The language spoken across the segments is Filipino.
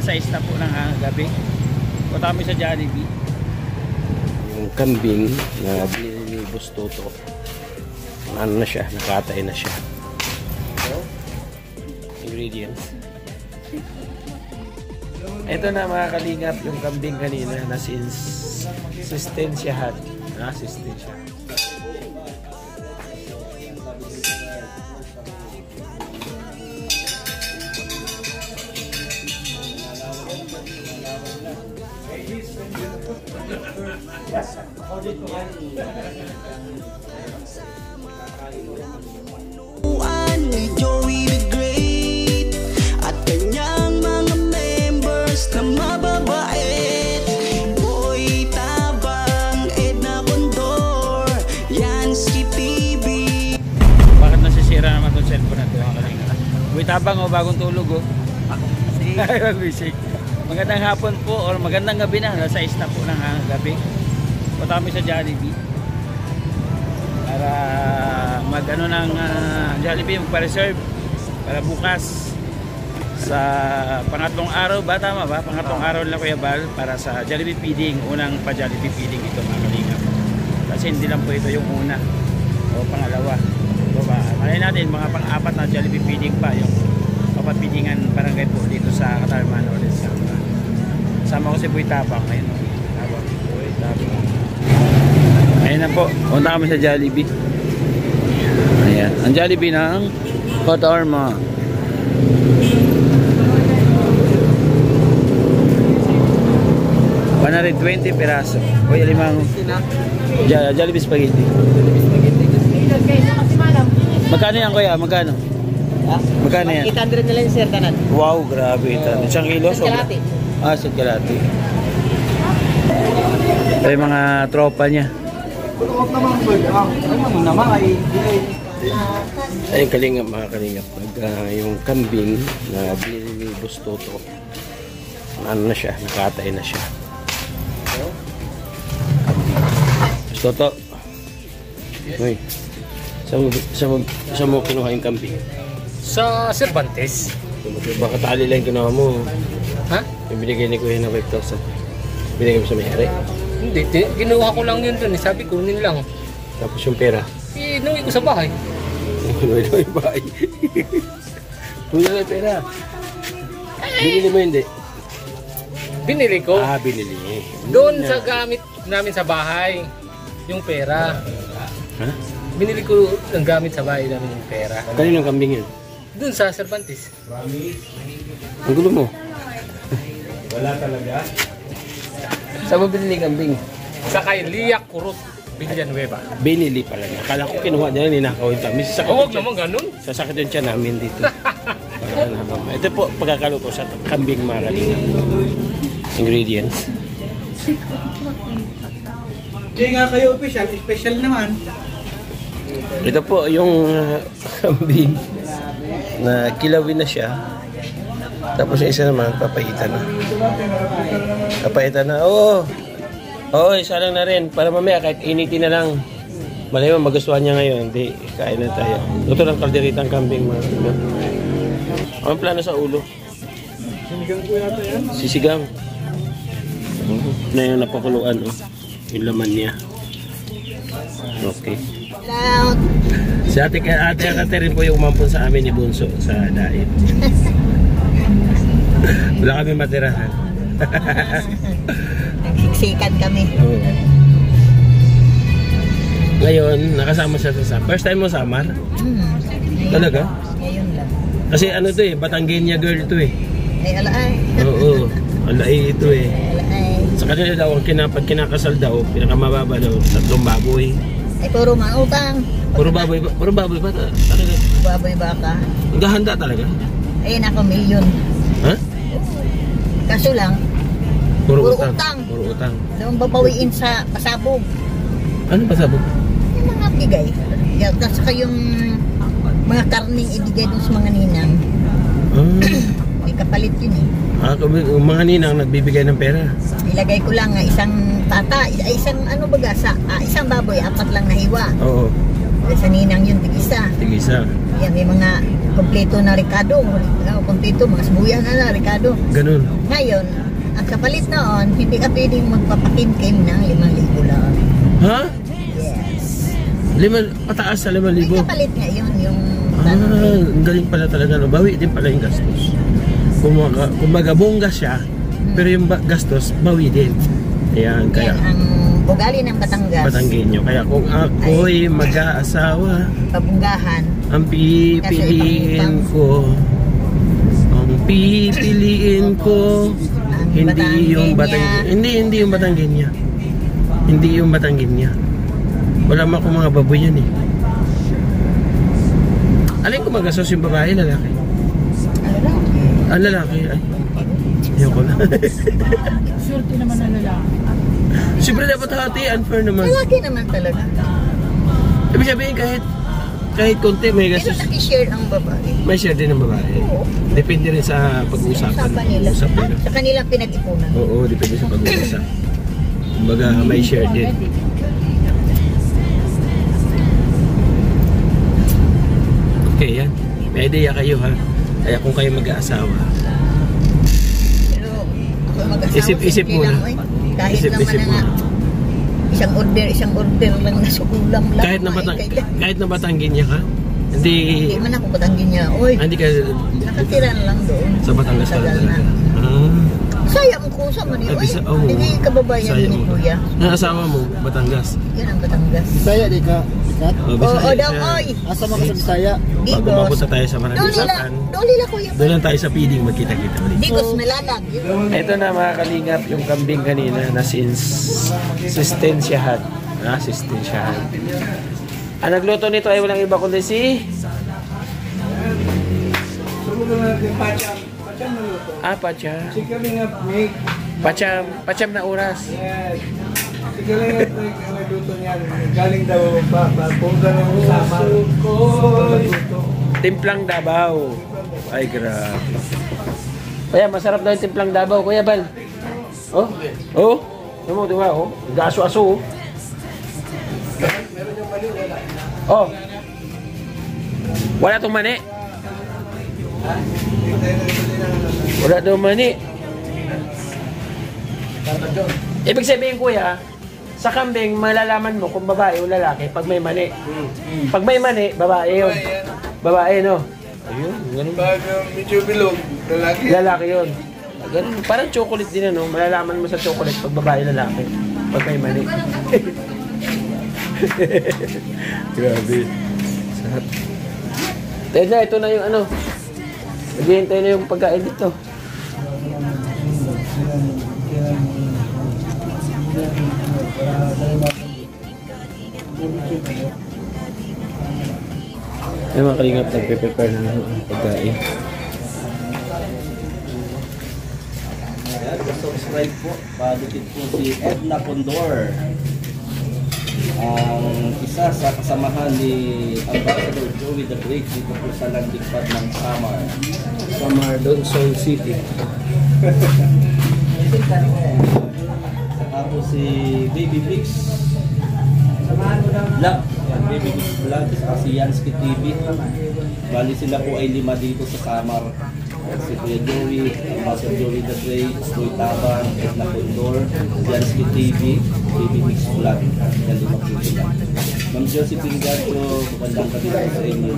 alas 6 na po ng gabi. Punta kami sa Jollibee. Yung kambing na binili ni Boss Toto, ano na siya, nakatay na siya. So, ingredients. Ito na mga kalingap, yung kambing kanina na sistensyahan. Sistensya. Ni Joey the Great at kanyang mga members na mababait. Boy Tabang, Edna Condor, Yansky TV. Bakit nasisira naman itong cellphone na ito? Boy Tabang o bagong tulog o? Mag-music. Magandang hapon po or magandang gabi na. Alas 6 na po ng gabi. Punta kami sa Jollibee para mag-ano ng Jollibee, magpa-reserve para bukas sa pangatlong araw ba? Tama ba? Pangatlong araw na Kuya Bal para sa Jollibee feeding. Unang pa Jollibee feeding ito mga kalingap. Kasi hindi lang po ito yung una o pangalawa. Ito ba? Malay natin mga pang-apat na Jollibee feeding pa yung papapidingan barangay po dito sa Katarman ulit. Sama ko si Boy Tabang. Ayun o. Boy Tabang. Ayun na po. Punta kami sa Jollibee. Ayan. Ang Jollibee ng Katarman. $120 piraso. O yung limang Jollibee spaghetti. Magkano yan kuya? Magkano? Magkano yan? 800 na lang sir kanan. Wow, grabe. Isang kilo? Kalahati. Sa kalahati. Ito yung mga tropa niya. Ayun kalingap mga kalingap. Yung kambing na binili ni Boss Toto, ano na siya, nakatay na siya. Boss Toto. Uy. Saan mo kinuha yung kambing? Sa Cervantes. Baka tali lang kinuha mo. Ha? Yung binigay ni Kuya na 5,000. Binigay mo sa may-ari. Hindi, ginuha ko lang yun dun. Sabi ko, kunin lang. Tapos yung pera. Inuwi ko sa bahay. Inuwi ko yung bahay. Kuya na yung pera. Binili mo hindi? Binili ko. Binili. Doon sa gamit namin sa bahay. Yung pera. Ha? Binili ko ang gamit sa bahay namin yung pera. Kaninong kambing yun? Doon sa Cervantes. Ang gulo mo. Wala talaga. Saan mo binili kambing? Sa kay Lia Curut, Villanueva. Binili pala niya. Akala ko kinuha niya, ninakaw yung tamis. Huwag naman ganun. Sasakit yung tiyan namin dito. Ito po pagkakaluto sa kambing mga kalingap. Ingredients. Hindi nga kayo special naman. Ito po yung kambing na kilawin na siya. Tapos yung isa naman papaitan na. Papaitan na. Oo, isa lang na rin. Para mamaya kahit initin na lang. Malay mo magustuhan niya ngayon. Hindi, kain na tayo. Ito lang kalderitang kambing mga kalingap. Ang plano sa ulo? Sinigang po yata yan. Sisigang. Na yung napakuluan. Yung laman niya. Okay. Si ate Catherine po yung umampun sa amin ni Bunso sa diet. Wala kami matirahan. Nagsiksikan kami. Ngayon, nakasama siya sa first time mo sa Samar? Talaga? Ngayon lang. Kasi ano to Batangueña girl to Ay, alaay. Oo, alaay ito Alaay. Sa kanila daw, pag kinakasal daw, pinakamababa daw, 3 baboy. Ay, puro mautang. Puro baboy ba talaga? Baboy baka. Naghahanda talaga? Ay, nako, milyon. Ha? Kaso lang, Puro utang. Puro utang. Doon babawiin sa pasabog. Ano pasabog? Yung mga bigay. At saka yung mga karning ibigay doon sa mga ninang. May kapalit yun Mga ninang nagbibigay ng pera. Ilagay ko lang isang tata, isang ano baga, isang baboy, 4 lang na hiwa. Oo. Sa ninang yun, tig-isa. Tig-isa. Yan, may mga kompleto na Ricardo. Kompleto, mga sibuya na Ricardo. Ganun. Ngayon, ang kapalit noon, hindi ka pwedeng magpapakim-kim ng 5,000 lang. Ha? Yes. Pataas sa 5,000? May kapalit nga yun, yung... Ang galing pala talaga. No? Bawi din pala yung gastos. Kumbaga bongga siya, pero yung gastos, bawi din. Ayan, kaya... Yan ang ugali ng Batangas. Batanggenyo. Kaya kung ako'y mag-aasawa, Pabunggahan. ang pipiliin ko, hindi yung Batanggenya. Hindi yung Batanggenya. Wala mo akong mga baboy yan eh. Alin ko magastos yung babae, lalaki? Ang lalaki, ay. Ayoko na. Swerte naman ang lalaki. Siyempre dapat hati, unfair naman. Lalaki naman talaga. Ibig sabihin kahit konti may Pero gastos. naki-share ang babae. May share din ng babae. Oo. Depende rin sa pag-uusapan. Usapan nila. Usap nila. Sa kanilang pinag-ipunan. Oo, depende sa pag-uusap. Kumbaga may share din. Okay, yan. May idea kayo ha. Kaya kung kayo mag-aasawa, Pero ako mag-asawa. Isip-isip simple muna. lang, oy. Kahit Isip-isip naman na isang order lang na sukulang lang. kahit na Batanggenya ka, hindi man ako Batanggin niya. Oy, hindi ka nakatiran lang doon. sa Batangas pa Tagal talaga. na. Sayang ko sa man yun. Oy, hindi kababayan ni Kuya. Ang asawa mo, Batangas. Yan ang Batangas. Bisaya di ka? Ikat? Oo daw, oy. Asa mo ka sa Bisaya? Bago Digos. mapunta tayo sa Marangisakan, Doli la Kuya. doon lang tayo sa feeding magkita-kita ulit. Digos Melalag. Ito na mga kalingap yung kambing kanina na sistensyahan. Sistensyahan. Ang nagluto nito ay walang iba kundi si... Pacham. Pacham na oras. Galing daw punta ng usama. Timplang Davao. Ay, grabe. Kaya masarap daw yung timplang Davao. Kuya Bal. Oh? Oh? Ano mo, diba? Oh? Gaso-aso. Oh. Wala tong mani. Wala daw mani. Ibig sabihin, kuya, sa kambing, malalaman mo kung babae o lalaki pag may mani. Pag may mani, babae yun. Babae, no? Ayun, ganun. Pag medyo bilog, lalaki. Lalaki yun. Ganun, parang chocolate din, ano? Malalaman mo sa chocolate pag babae, lalaki. Pag may mani. Grabe. Sarap. Ito na yung ano. Naghihintay na yung pagkain dito. Ay, mga kalingap, nagpe-prepare na ng pagkain. Subscribe po, padikit po si Edna Condor, ang isa sa kasamahan ni Ambassador Joey the Great dito po sa landingpad ng Samar. Samar, Donsol City. Saka po si Baby Mix Vlog, Baby Mix Vlog, saka si Yansky TV. Bali sila po ay 5 dito sa Samar. Si Kuya Joey, Ambassador Joey the Great, Stoy Tabang, Edna Condor, Yansky TV, Baby Mix Vlog. Yan 5 po sila. Ma'am Josephine Gacho, magandang gabi po sa inyo.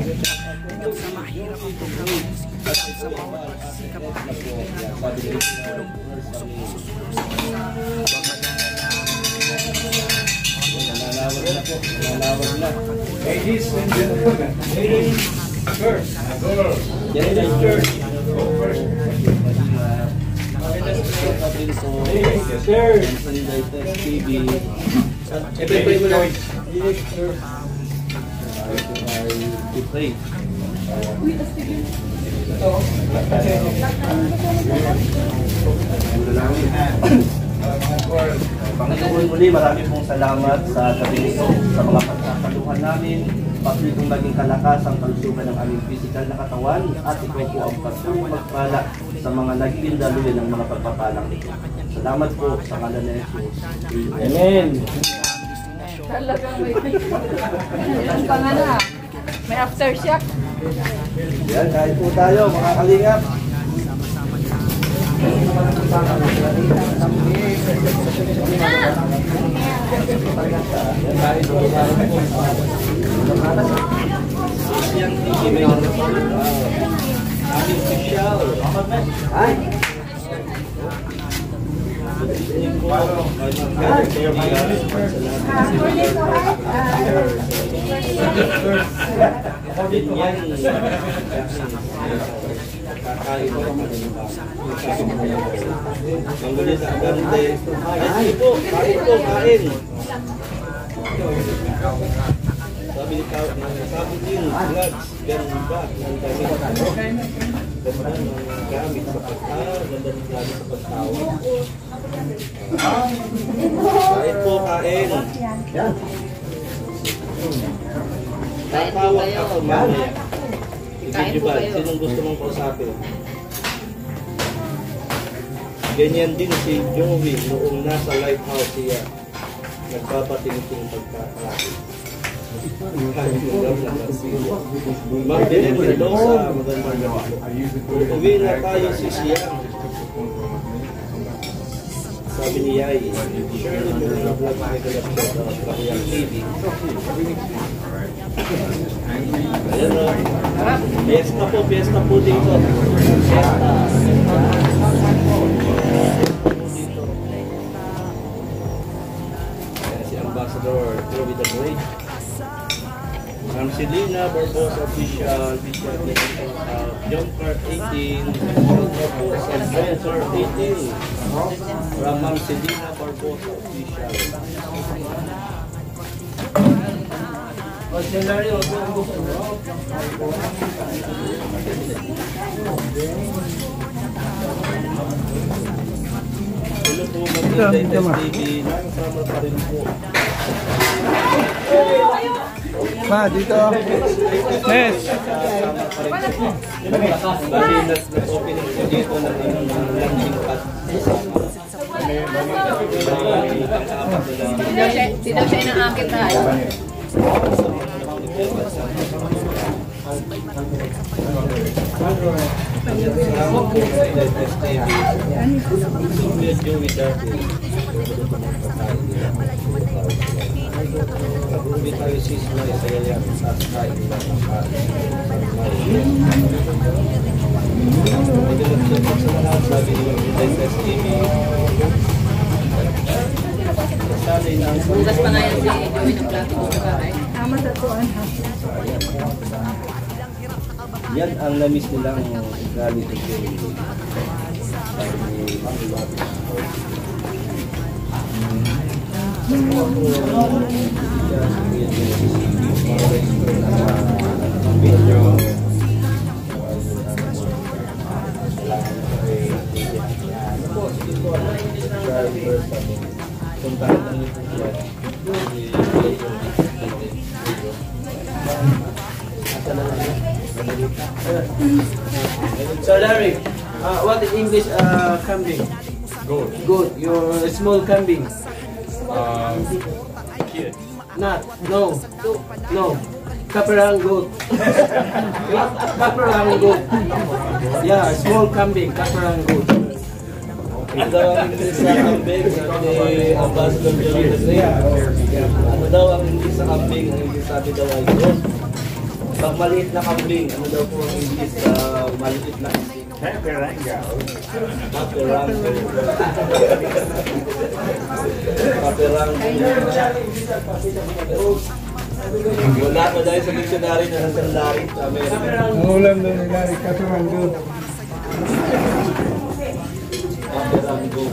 Nanawag na. Ladies and gentlemen, ladies first. Yes, first. TV. I-prepare mo lang. I-pray. Panginoon muli, marami pong salamat sa gabi ito, sa mga pagkakaluhan namin, patuloy kong naging kalakas ang kalusugan ng aming physical na katawan, at ikaw po ang patuloy magpala sa mga naging daluyan ng mga pagpapalang ito. Salamat po sa ngalan ni Jesus. Amen. Talagang may pangana. May aftershock. Yan, kain po tayo mga kalingap. Siyang TV aming official. Ay! Kain. Sabi ni Kao, sabi niyo, vlogs, ganun ba? Ang ganda ng gamit sa pagkain, ganda ng gamit sa pagkain. Kain po, kain. Tatawag ako mamaya. Ibig ba, sinong gusto mong kausapin? Ganyan din si Joey noong nasa lighthouse siya. Nagpapatingin pagkakain. Mag-delete Mendoza, magandang gabi. Uwi na tayo si Siyang. Sabi ni Yay, surely mo na vlog na Kakuyang TV. Ayan o. Fiesta po dito. Fiesta. Si Ambassador Joey the Great. Selena Barbosa official, John Cart 18, Adventure 18, Ramang Selena Barbosa official. Hello po, Magandang TV, nakasama pa rin po. Ma, dito. Nes. Bali, nag-opening ko dito ng launching pad. Hindi daw siya inaakit tayo. Hindi tayo sismay sa yayan sa sky nila ng Bukas pa nga yan si Joey ng plato sa bahay. Tama sa tuwan. yan ang namis nilang galit ng Joey. So Larry, what is English kambing? Goat. Goat, your small kambing. Kid. Not, no. Kaperang goat. Kaperang goat. Yeah, small kambing, kaperang goat. Ano daw ang English sa kambing? Sabi Ambassador Joey the Great. Ano daw ang English sa kambing? Ang English sabi daw ay goat. Pag maliit na kambing, ano daw po ang English sa maliit na kambing? Kaperanga. Kaperanggo. Wala ko dahil sa dictionary na nasa Larry sa Amerika. Ang ulam doon ni Larry, kaperanggo. Kaperanggo.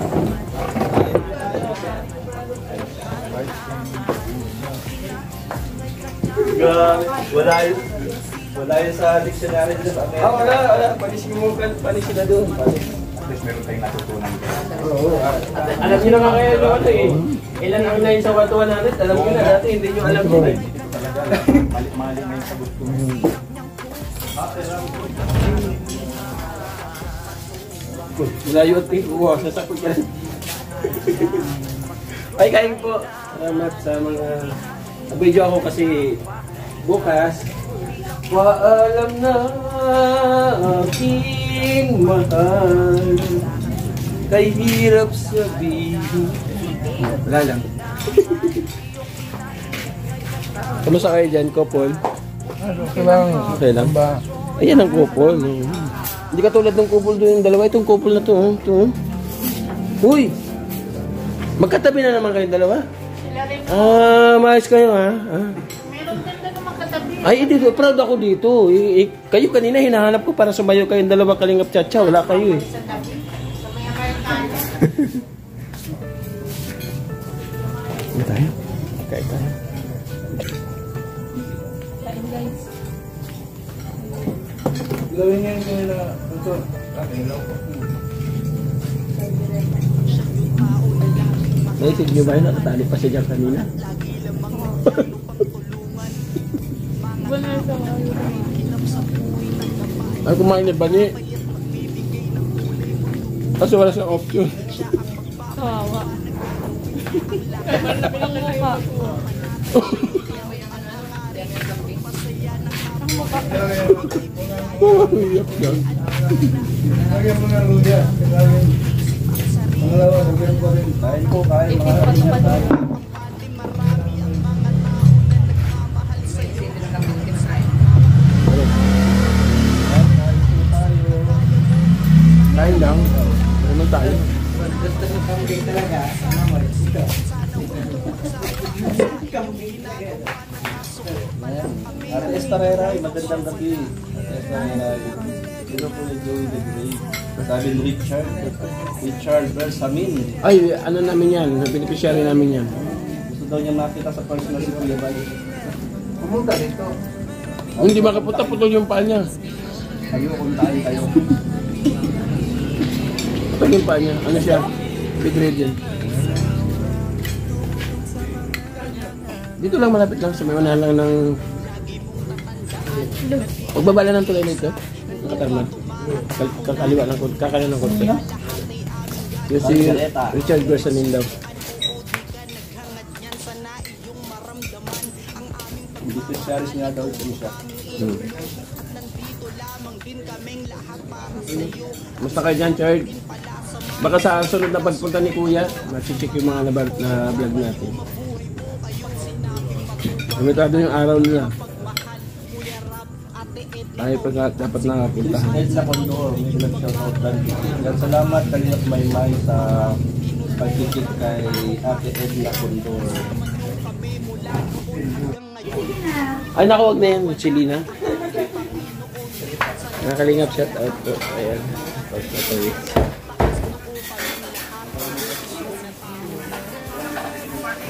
Wala yun sa dictionary nila sa Amerika. Wala. Panis sila doon. At least meron tayong natutunan. Alam niyo naman kayo ano ilan ang line sa 100? Alam niyo na dati, hindi niyo alam yun eh. Talaga, mali na yung sagot ko. Malayo at tingin. Wow, sasakot yan. Ay, kain po. Salamat sa mga... Nag-video ako kasi bukas. Paalam na aking mahal. Kay hirap sabihin. Wala lang. Kamusta kayo dyan, couple? Okay lang. Okay lang ba? Ayan ang couple. Hindi ka tulad ng couple doon yung dalawa. Itong couple na to. Ito. Uy! Magkatabi na naman kayong dalawa? Maayos kayo ha? Meron din na naman katabi. Ay, dito. Proud ako dito. Kayo kanina hinahanap ko para sumayo kayong dalawa kalingap chacha. Wala kayo eh. Sa tabi. Sa may Amerikano. Ano tayo? Kain tayo. Kain guys. Gawin niya yung kanila. Ito. Ilaw po. Naisip niyo ba yun? Nakatali pa siya dyan kanina. Wala sa Ay, kumain na ba niya? Kasi wala siyang option. kawawa. Ang mukha. Ang mukha. Iyak yan. Lagyan mo ng luya. Lagyan. Pangalawa, lagyan ko rin. Kain po, kain. Mga Ipipad kain pa na doon. tayo. Kain lang. Ano tayo? Ate Estarera, magandang gabi. Ate Estarera, sino po ni Joey the Great? Sabi ni Richard Bersamin. Ay, ano namin yan? Beneficiary namin yan. Gusto daw niya makita sa personal si Kuya Bay. Pumunta dito. Hindi makapunta, putol yung paa niya. Kayo, kuntaan kayo. Putol yung paa niya. Ano siya? Bedridden. Dito lang, malapit lang. Sa may unahan lang ng... Pagbabala ng tulay na ito. Nakatarman. Kakaliwa ng konti. Kakaliwa ng konti. Yung si Richard Bersamin daw. Beneficiaries niya daw po siya. Musta kayo dyan, Chard? Baka sa sunod na pagpunta ni Kuya, masicheck yung mga na vlog natin. Limitado yung araw nila. Ay, pag dapat nakapunta. Edna Condor, may nag-shoutout lang. Salamat Kalingap Maymay sa pagkikit kay Ate Edna Condor. Ay, naku, wag na yan. Chilina. Nakalingap shout out po. Ayan.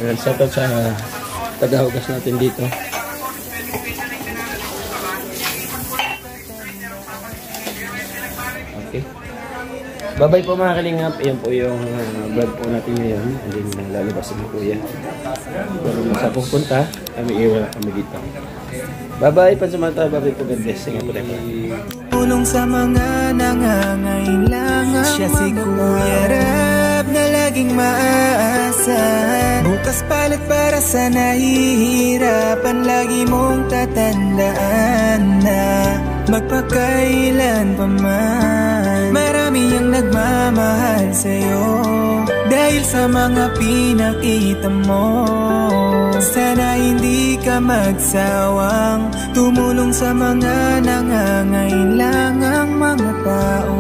Ayan, shout out sa tagahugas natin dito. Okay. Bye-bye po mga kalingap. Ayan po yung vlog po natin ngayon. Ayan na lalabas si Kuya. Pero sa pupunta, kami iwala kami dito. Bye-bye. Pansamantala, bye-bye po. God bless. Ingat po tayo. Tulong sa mga nangangailangan. Siya si Kuya Rab na laging maaasahan. Bukas palit para sa nahihirapan. Lagi mong tatandaan na magpakailan pa man. Marami ang nagmamahal sa'yo dahil sa mga pinakita mo. Sana hindi ka magsawang tumulong sa mga nangangailangang mga tao.